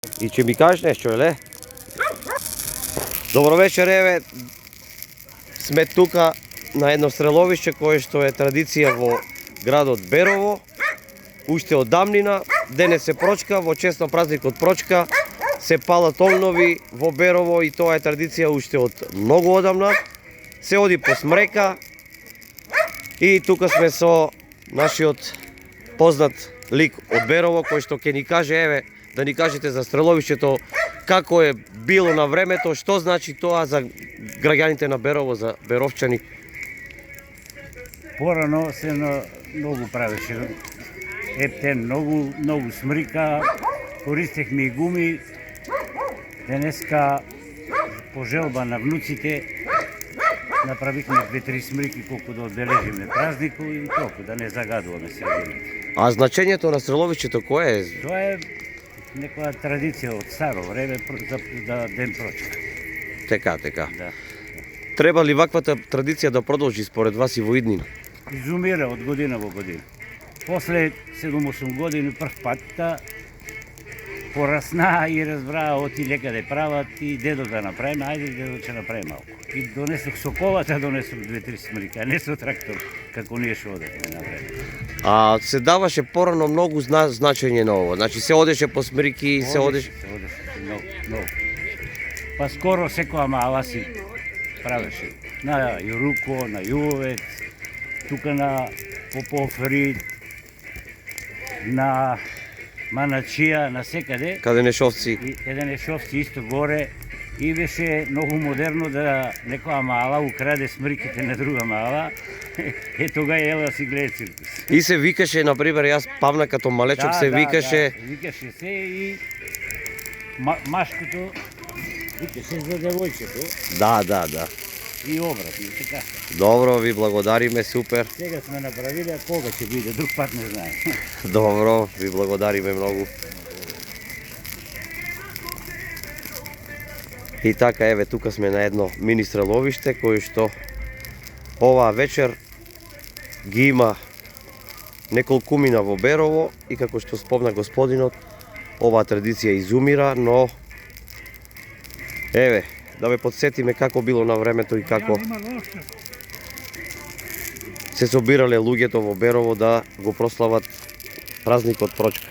И ќе ми кажеш нешто, еле? Добро вечер, еве. Сме тука на едно стреловиште кое што е традиција во градот Берово. Уште од давнина, денес се прочка, во чест на празникот прочка, се палат огнови во Берово и тоа е традиција уште од многу одамна. Се оди по смрека и тука сме со нашиот познат лик од Берово кој што ќе ни каже, еве, да ни кажете за стреловишето, како е било на времето, што значи тоа за граѓаните на Берово, за беровчани. Порано се многу правеше ептен, многу смрика, користехме и гуми. Денеска по желба на внуците направихме 2-3 смрики колку да одбележиме празнико и толку да не загадуваме средината. А значењето на стреловишето кое е? Тоа е некоја традиција од старо време за ден прочка. Така. Да. Треба ли ваквата традиција да продолжи според вас и во иднина? Изумира од година во година. После 7-8 години прв патта порасна и разбраа оти некаде прават и дедо да направиме, ајде дедо ќе направи малку. И донесох со колата, донесох 2-3 смрика, не со трактор, како ние што одевме на време. А се даваше порано многу значење на ово. Значи се одеше по смрики, се одеше. Се одеше, многу. Па скоро секоја мала си правеше. На Јуруко, на Јувовец, тука на Попофри, на Маначија, на секаде. Каде Нешовци. И каде Нешовци исто горе. И беше многу модерно да некоја мала украде смриките на друга мала. Тога ела си гледа циркус. И се викаше, например, јас памна като малечок се викаше. Да, викаше се и машкото викаше за девојчето. Да. И обратно, така. Добро, ви благодариме, супер. Сега сме направили, а кога ќе биде, друг пат не знаем. Добро, ви благодариме многу. И така, еве, тука сме на едно мини стреловиште, кој што оваа вечер ги има неколкумина во Берово и како што спомна господинот, оваа традиција изумира, но еве, да ве подсетиме како било на времето и како се собирале луѓето во Берово да го прослават празникот прочка.